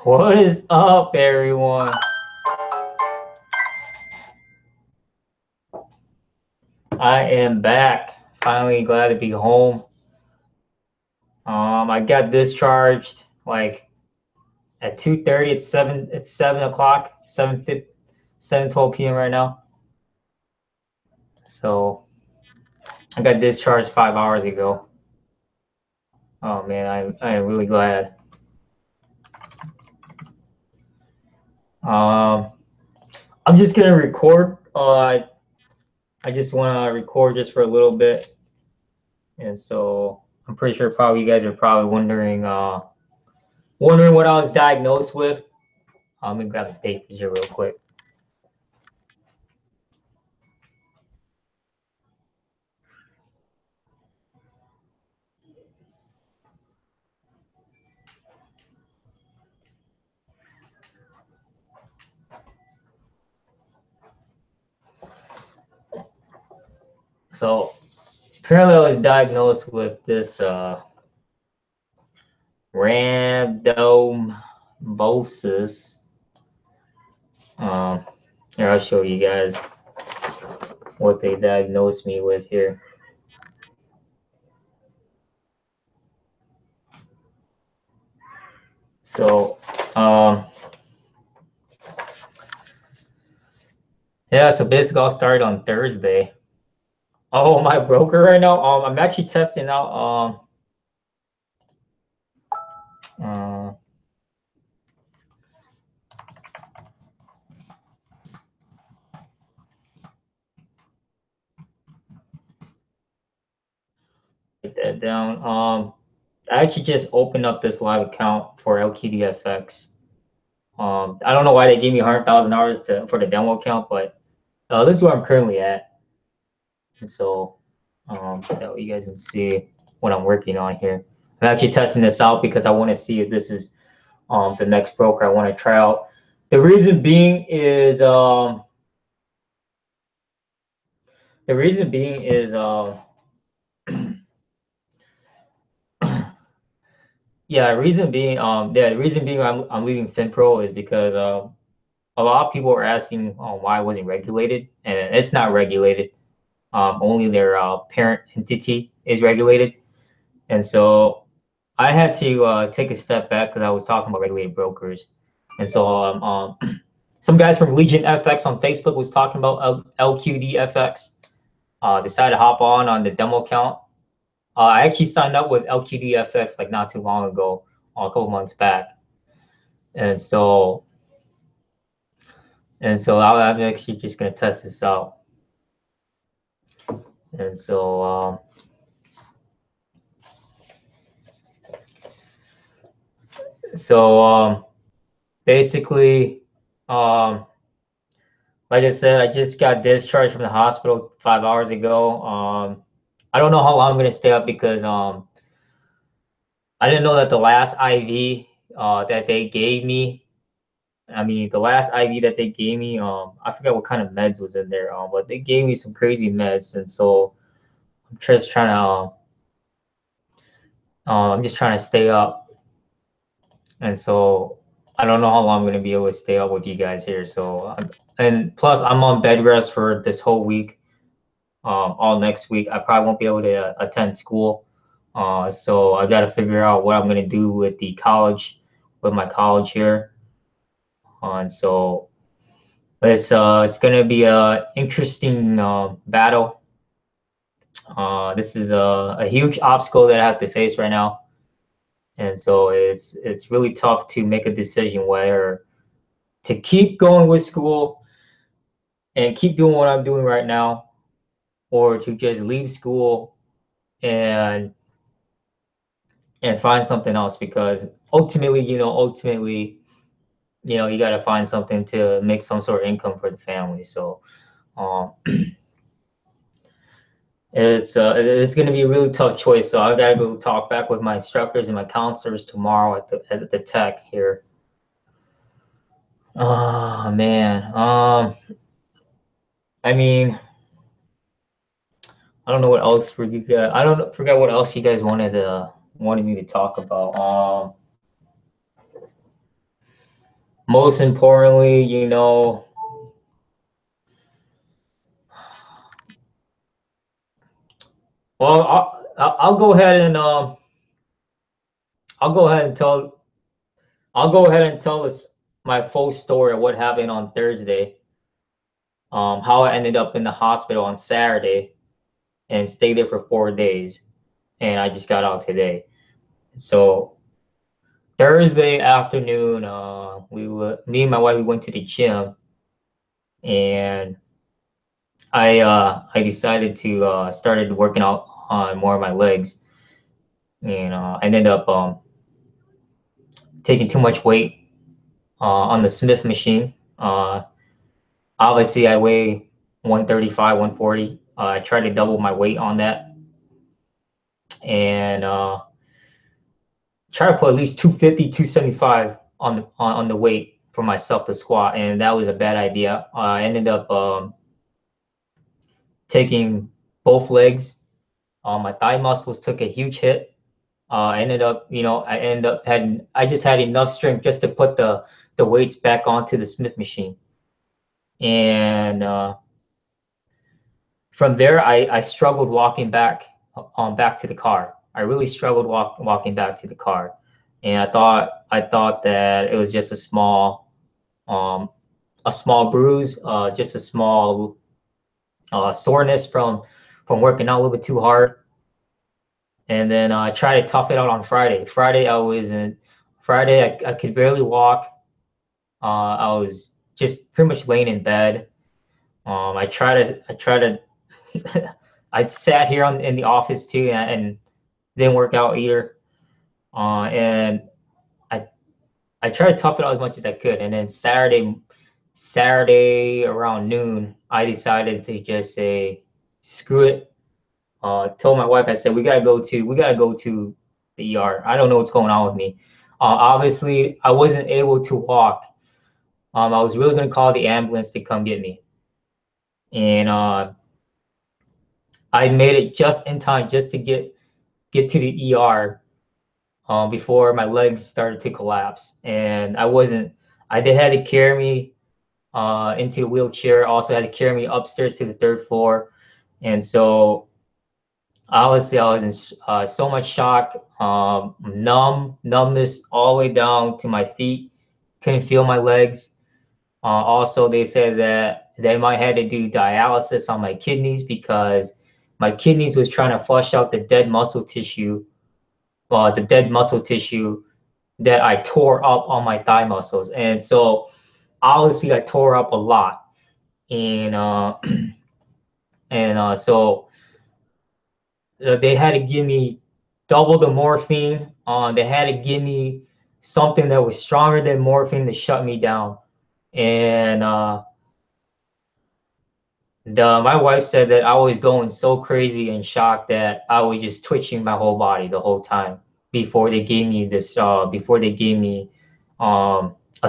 What is up, everyone? I am back. Finally glad to be home. I got discharged like at 2:30. It's 7 o'clock, 7:12 p.m. right now. So I got discharged 5 hours ago. Oh man, I am really glad. Um, I'm just gonna record. I just want to record just for a little bit, and so I'm pretty sure probably you guys are probably wondering what I was diagnosed with. Let me grab the papers here real quick. So apparently, I was diagnosed with this rhabdomyolysis. Um, Here, I'll show you guys what they diagnosed me with here. So, yeah, so basically, I'll start on Thursday. Oh, my broker right now. I'm actually testing out. Uh, Write that down. I actually just opened up this live account for LQDFX. I don't know why they gave me $100,000 for the demo account, but this is where I'm currently at. And so that way you guys can see what I'm working on here. I'm actually testing this out because I want to see if this is the next broker I want to try out. The reason being is the reason being is yeah, the reason being I'm leaving FinPro is because a lot of people are asking why it wasn't regulated, and it's not regulated. Only their parent entity is regulated, and so I had to take a step back because I was talking about regulated brokers, and so some guys from Legion FX on Facebook was talking about LQD FX. Decided to hop on the demo account. I actually signed up with LQD FX like not too long ago, a couple months back, and so I'm actually just gonna test this out. And so basically, like I said, I just got discharged from the hospital 5 hours ago. I don't know how long I'm gonna stay up because I didn't know that the last IV that they gave me. I mean, the last IV that they gave me, I forgot what kind of meds was in there, but they gave me some crazy meds, and so I'm just trying to, I'm just trying to stay up, and so I don't know how long I'm gonna be able to stay up with you guys here. So, and plus, I'm on bed rest for this whole week. All next week. I probably won't be able to attend school. So I got to figure out what I'm going to do with the college, with my college here. And so it's going to be a interesting battle. This is a huge obstacle that I have to face right now. And so it's really tough to make a decision whether to keep going with school and keep doing what I'm doing right now, or to just leave school and find something else, because ultimately, you got to find something to make some sort of income for the family. So um, it's going to be a really tough choice. So I got to go talk back with my instructors and my counselors tomorrow at the tech here. Oh man. I mean, I don't know what else for you guys. I don't forget what else you guys wanted me to talk about. most importantly, you know, well, I'll go ahead and I'll go ahead and tell I'll go ahead and tell us my full story of what happened on Thursday. How I ended up in the hospital on Saturday and stayed there for 4 days, and I just got out today. So Thursday afternoon, me and my wife we went to the gym, and I decided to started working out on more of my legs, and I ended up taking too much weight on the Smith machine. Obviously, I weigh 135, 140. I tried to double my weight on that, and try to put at least 250, 275 on the weight for myself to squat, and that was a bad idea. I ended up taking both legs. My thigh muscles took a huge hit. I ended up, I just had enough strength just to put the weights back onto the Smith machine, and from there, I struggled walking back to the car. I really struggled walking back to the car, and I thought that it was just um, a small bruise, just a small soreness from working out a little bit too hard. And then I tried to tough it out on Friday. Friday, I could barely walk. I was just pretty much laying in bed. I try to I sat here in the office too, and didn't work out either. And I I tried to tough it out as much as I could. And then Saturday around noon, I decided to just say, screw it. Told my wife, I said, we gotta go to the ER. I don't know what's going on with me. Obviously, I wasn't able to walk. I was really gonna call the ambulance to come get me, and I made it just in time just to get to the ER before my legs started to collapse, and I wasn't. They had to carry me into a wheelchair. Also had to carry me upstairs to the third floor, and so obviously I was in so much shock, numbness all the way down to my feet. Couldn't feel my legs. Also, they said that they might have to do dialysis on my kidneys because my kidneys was trying to flush out the dead muscle tissue that I tore up on my thigh muscles. And so obviously I tore up a lot. And so they had to give me double the morphine. They had to give me something that was stronger than morphine to shut me down. And my wife said that I was going so crazy and shocked that I was just twitching my whole body the whole time before they gave me a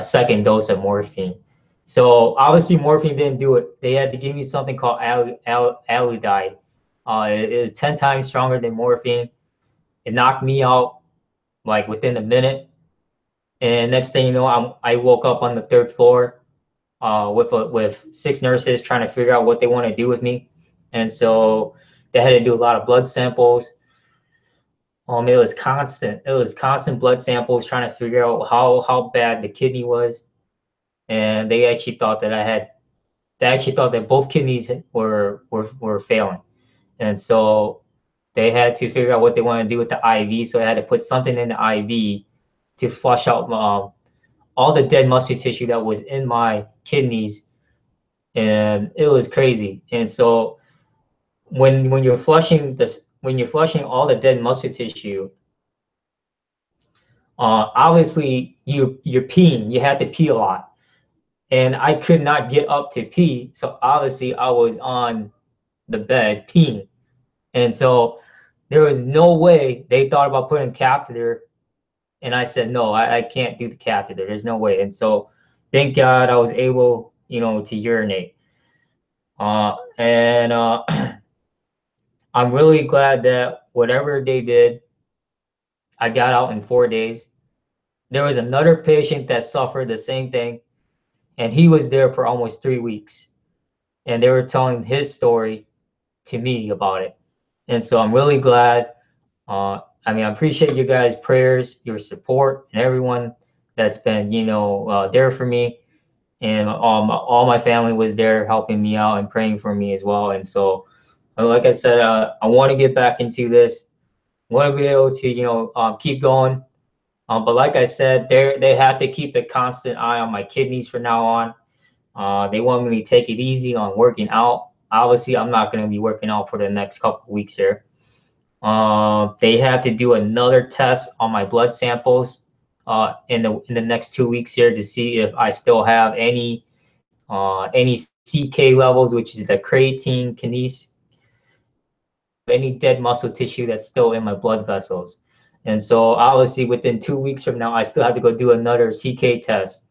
second dose of morphine. So obviously morphine didn't do it. They had to give me something called aludide. It is 10 times stronger than morphine. It knocked me out like within a minute. And next thing you know, I woke up on the third floor with six nurses trying to figure out what they want to do with me. And so they had to do a lot of blood samples. It was constant. It was constant blood samples trying to figure out how bad the kidney was. And they actually thought that both kidneys were failing. And so they had to figure out what they want to do with the IV. So they had to put something in the IV to flush out all the dead muscle tissue that was in my kidneys, and it was crazy. And so when you're flushing all the dead muscle tissue, obviously you're peeing. You had to pee a lot, and I could not get up to pee. So obviously I was on the bed peeing, and so there was no way they thought about putting a catheter. And I said, no, I can't do the catheter. There's no way. And so thank God I was able, to urinate. And I'm really glad that whatever they did, I got out in 4 days. there was another patient that suffered the same thing, and he was there for almost 3 weeks, and they were telling his story to me about it. And so I'm really glad. I mean, I appreciate you guys' prayers, your support, and everyone that's been, there for me. And all my family was there helping me out and praying for me as well. And so, like I said, I want to get back into this. I want to be able to, keep going. But like I said, they have to keep a constant eye on my kidneys from now on. They want me to take it easy on working out. Obviously, I'm not going to be working out for the next couple of weeks here. They have to do another test on my blood samples in the next 2 weeks here to see if I still have any CK levels, which is the creatine kinase, any dead muscle tissue that's still in my blood vessels. And so obviously within 2 weeks from now, I still have to go do another CK test.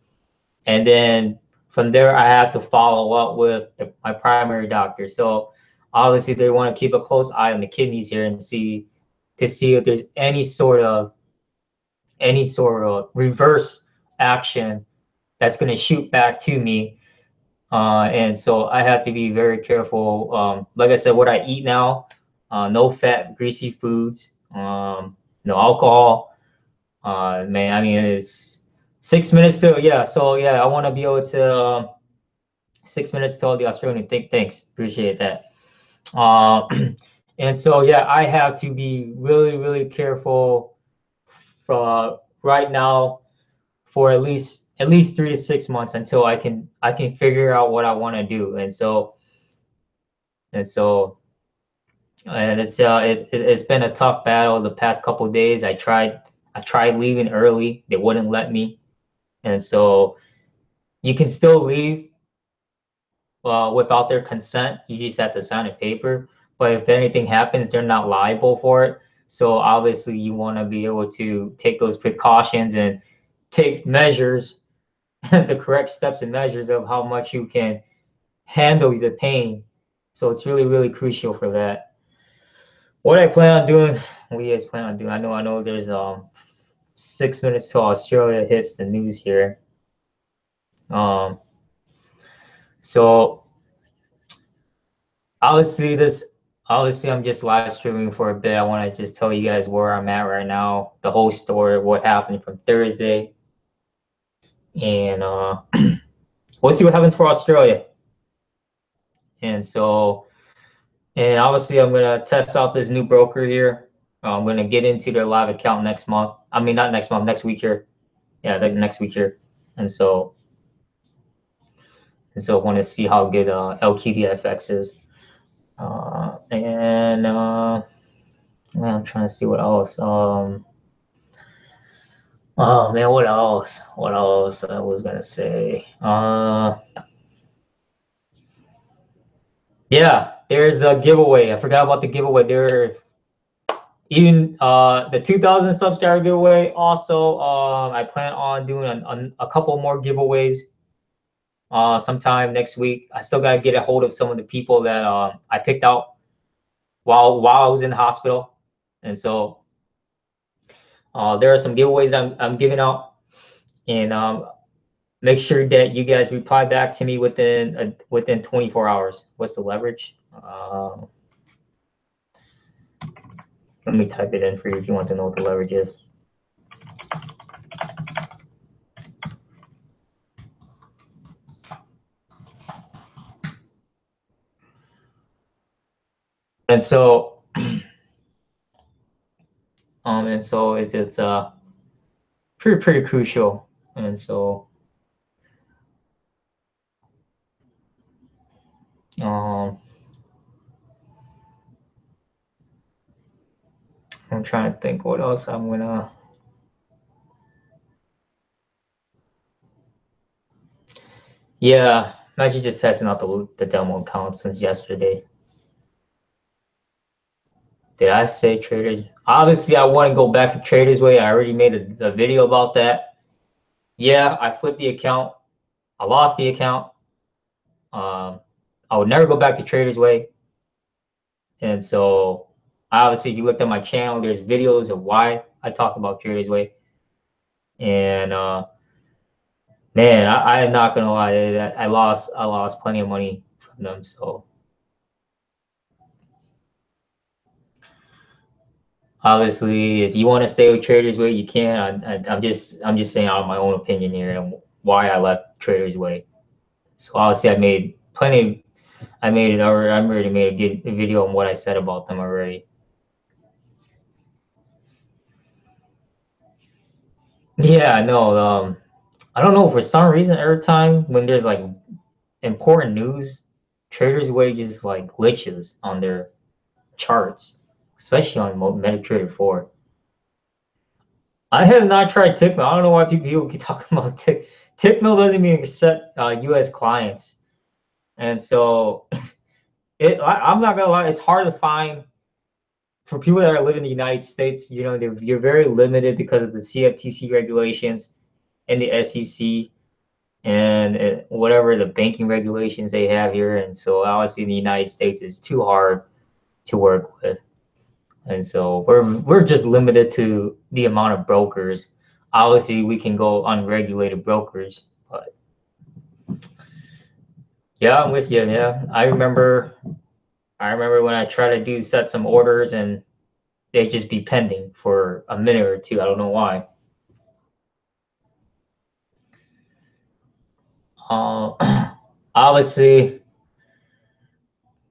And then from there, I have to follow up with my primary doctor. So obviously they want to keep a close eye on the kidneys here and see if there's any sort of reverse action that's going to shoot back to me. And so I have to be very careful. Like I said, what I eat now, no fat, greasy foods, no alcohol. Man, I mean, it's 6 minutes to, yeah. So yeah, I want to be able to, 6 minutes to all the Australian. Thanks. Appreciate that. And so, yeah, I have to be really, really careful for right now for at least 3 to 6 months until I can figure out what I want to do. And it's been a tough battle the past couple of days. I tried leaving early. They wouldn't let me. And so you can still leave without their consent. You just have to sign a paper. But if anything happens, they're not liable for it. So obviously you want to be able to take those precautions and take measures, the correct steps and measures of how much you can handle the pain. So it's really, really crucial for that. What I plan on doing, what you guys plan on doing? I know there's 6 minutes till Australia hits the news here. So obviously I'm just live streaming for a bit. I want to just tell you guys where I'm at right now, the whole story, what happened from Thursday, and we'll see what happens for Australia. And so, and obviously I'm gonna test out this new broker here. I'm gonna get into their live account next month. I mean, not next month, next week here. Yeah, next week here. And so I want to see how good LQDFX is. I'm trying to see what else. Oh man, what else? What else I was gonna say? Yeah, there's a giveaway. I forgot about the giveaway. Even the 2,000 subscriber giveaway. Also, I plan on doing a couple more giveaways sometime next week. I still gotta get a hold of some of the people that I picked out while I was in the hospital, and so there are some giveaways I'm giving out, and make sure that you guys reply back to me within 24 hours. What's the leverage? Let me type it in for you if you want to know what the leverage is. And so, it's pretty crucial. And so, I'm trying to think what else I'm gonna. Yeah, I'm actually just testing out the demo account since yesterday. Did I say Traders? Obviously, I want to go back to Traders Way. I already made a video about that. Yeah, I flipped the account. I lost the account. I would never go back to Traders Way. And so, obviously, if you looked at my channel, there's videos of why I talk about Traders Way. And man, I'm not gonna lie, I lost plenty of money from them. So obviously, if you want to stay with Traders Way, you can. I'm just saying out of my own opinion here and why I left Traders Way. So obviously, I made plenty. I made it. Already, I already made a good video on what I said about them already. Yeah, no. I don't know, for some reason every time when there's like important news, Traders Way just like glitches on their charts, especially on MetaTrader 4. I have not tried Tickmill. I don't know why people keep talking about Tickmill doesn't even accept U.S. clients, and so I'm not gonna lie, it's hard to find for people that are living in the United States. You know, you're very limited because of the CFTC regulations and the SEC and whatever the banking regulations they have here. And so obviously in the United States is too hard to work with. And so we're just limited to the amount of brokers. Obviously we can go unregulated brokers, but yeah, I'm with you. Yeah. I remember when I tried to set some orders and they'd just be pending for a minute or two. I don't know why. Obviously, you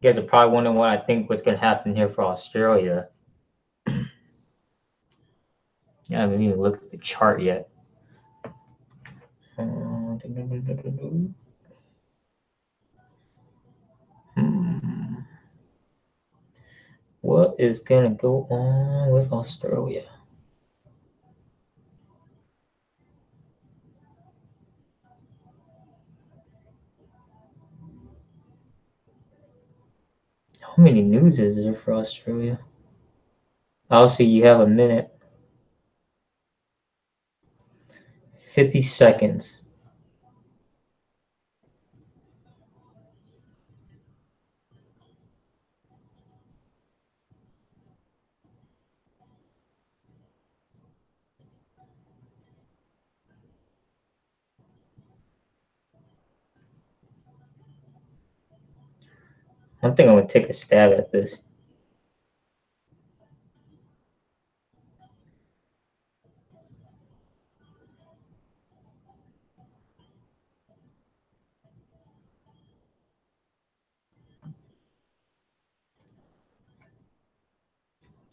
guys are probably wondering what I think was going to happen here for Australia. Yeah, I haven't even looked at the chart yet. What is gonna go on with Australia? How many news is there for Australia? I'll see you have a minute. 50 seconds. I think I'm gonna take a stab at this.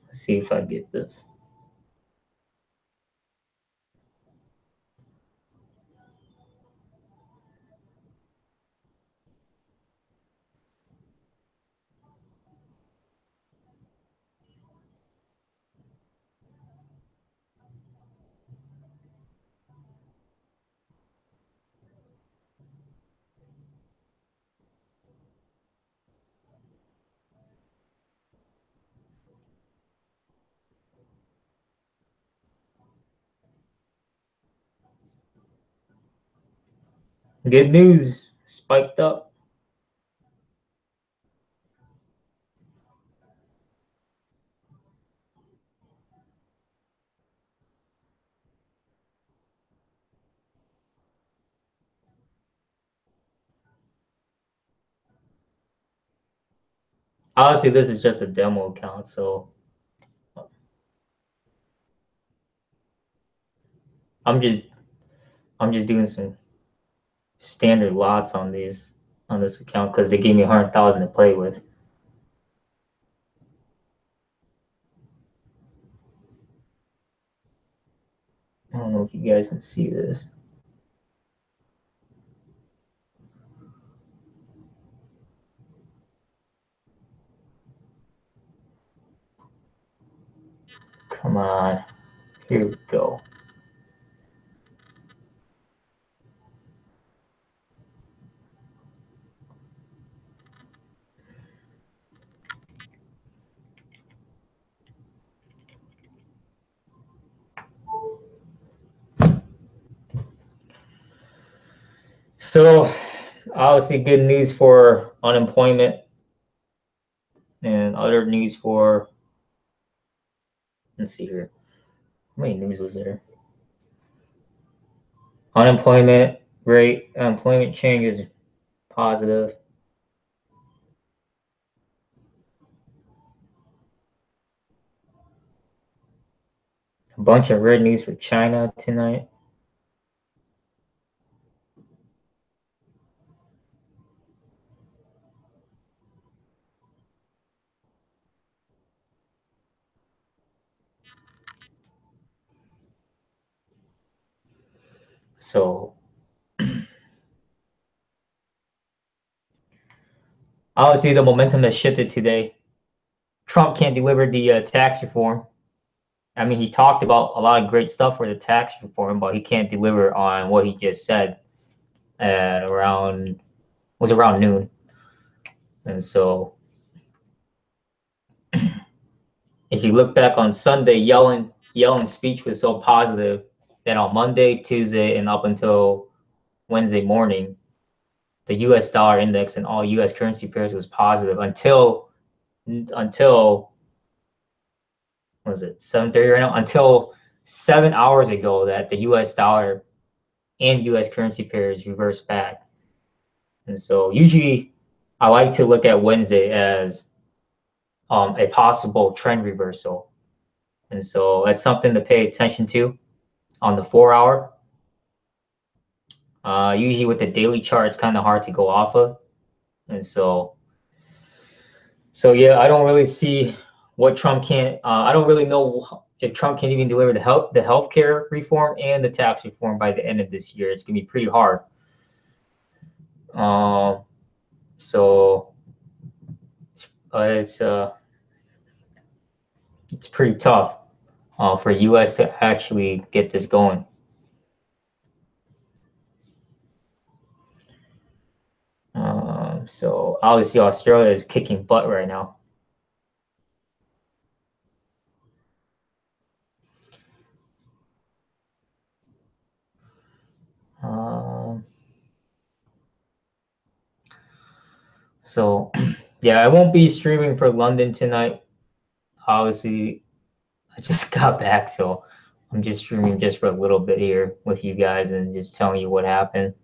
Let's see if I get this. Good news. Spiked up. Obviously, this is just a demo account, so I'm just I'm just doing some standard lots on this account because they gave me 100,000 to play with. I don't know if you guys can see this. Come on. Here we go. So obviously good news for unemployment and other news for, let's see here. How many news was there? Unemployment rate, employment change is positive. A bunch of red news for China tonight. So obviously the momentum has shifted today. Trump can't deliver the tax reform. I mean, he talked about a lot of great stuff for the tax reform, but he can't deliver on what he just said at around noon. And so if you look back on Sunday, Yellen's speech was so positive. Then on Monday, Tuesday, and up until Wednesday morning, the U.S. dollar index and all U.S. currency pairs was positive until what was it 7:30 right now? Until 7 hours ago, that the U.S. dollar and U.S. currency pairs reversed back. And so usually, I like to look at Wednesday as a possible trend reversal. And so that's something to pay attention to on the 4 hour. Usually with the daily chart, it's kind of hard to go off of. And so yeah, I don't really see what Trump can't. I don't really know if Trump can even deliver the healthcare reform and the tax reform by the end of this year. It's gonna be pretty hard. So it's pretty tough for U.S. to actually get this going. So obviously Australia is kicking butt right now. So yeah, I won't be streaming for London tonight. Obviously, I just got back, so I'm just streaming just for a little bit here with you guys and just telling you what happened.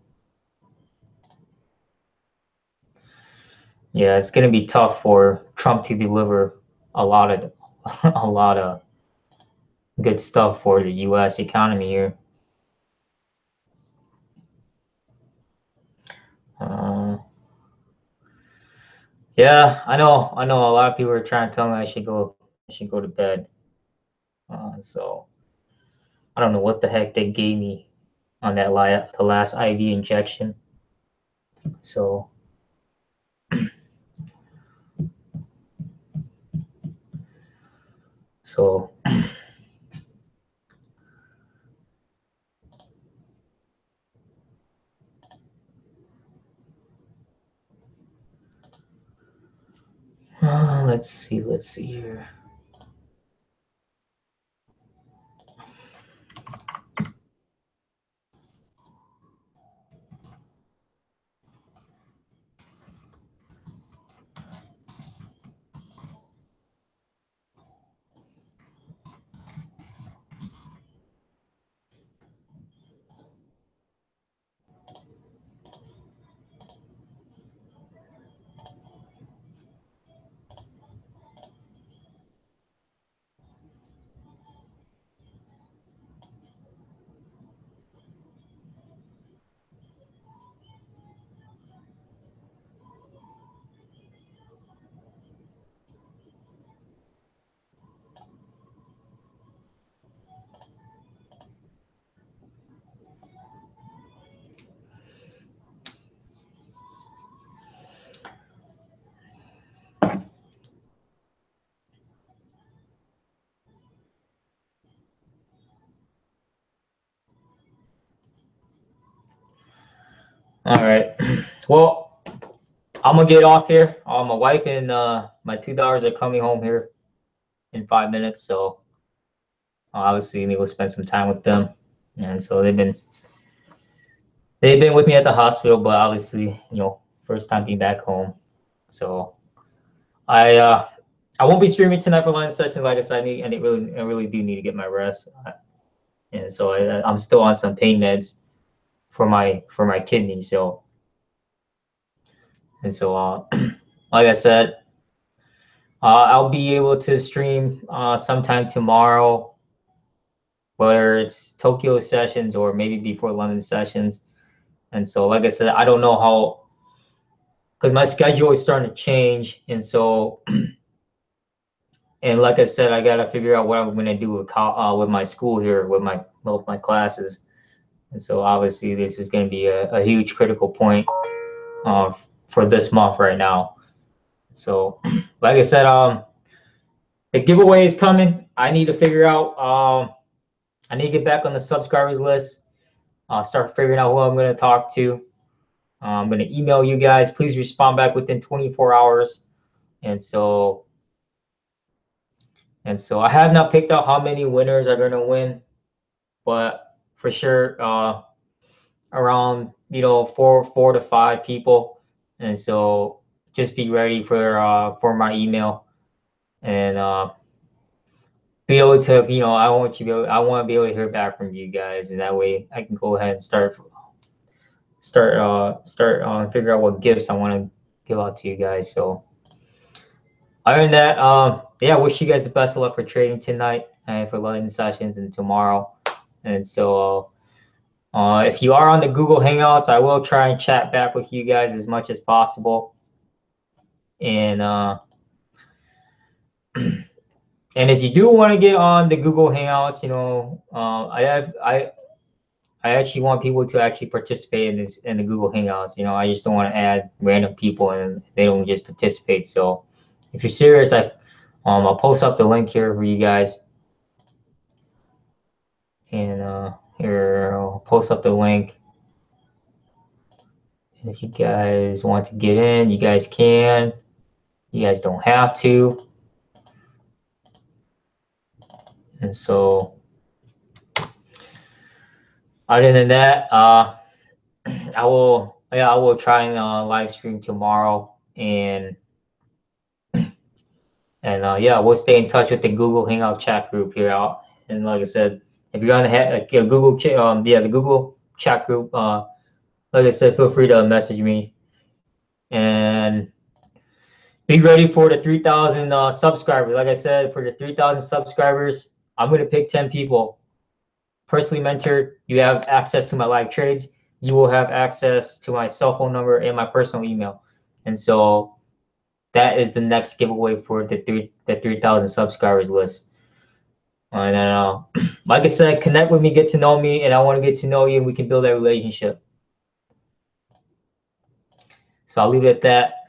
Yeah, it's gonna be tough for Trump to deliver a lot of a lot of good stuff for the U.S. economy here. Yeah, I know. A lot of people are trying to tell me I should go to bed. So I don't know what the heck they gave me on that the last IV injection. So let's see here. All right. Well, I'm gonna get off here. My wife and my $2 are coming home here in 5 minutes, so obviously need to spend some time with them. And so they've been with me at the hospital, but obviously, first time being back home. So I won't be streaming tonight for line session. Like I said, I really do need to get my rest, and so I'm still on some pain meds. for my kidney. So like I said, I'll be able to stream sometime tomorrow, whether it's Tokyo sessions or maybe before London sessions. And so, like I said, I don't know how, because my schedule is starting to change. And so, and like I said, I gotta figure out what I'm gonna do with my school here, with my classes. And so, obviously, this is gonna be a huge critical point for this month right now. So, like I said, the giveaway is coming. I need to figure out. I need to get back on the subscribers list. Start figuring out who I'm going to talk to. I'm going to email you guys. Please respond back within 24 hours. And so I have not picked out how many winners are going to win, but for sure, around four to five people. And so just be ready for my email, and be able to, I want to be able to hear back from you guys, and that way I can go ahead and start figure out what gifts I want to give out to you guys. So other than that, yeah, I wish you guys the best of luck for trading tonight and for London sessions and tomorrow. And so if you are on the Google Hangouts, I will try and chat back with you guys as much as possible. And and if you do want to get on the Google Hangouts, I actually want people to actually participate in the Google Hangouts. I just don't want to add random people and they don't just participate. So if you're serious, I'll post up the link here for you guys. And here, I'll post up the link. And if you guys want to get in, you guys can. You guys don't have to. And so other than that, I will try and live stream tomorrow, and yeah, we'll stay in touch with the Google Hangout chat group here. And like I said, if you're gonna have a Google the Google chat group, like I said, feel free to message me, and be ready for the 3,000 subscribers. Like I said, for the 3,000 subscribers, I'm gonna pick 10 people. Personally mentored. You have access to my live trades. You will have access to my cell phone number and my personal email. And so that is the next giveaway for the 3,000 subscribers list. And like I said, connect with me, get to know me, and I want to get to know you, and we can build that relationship. So I'll leave it at that.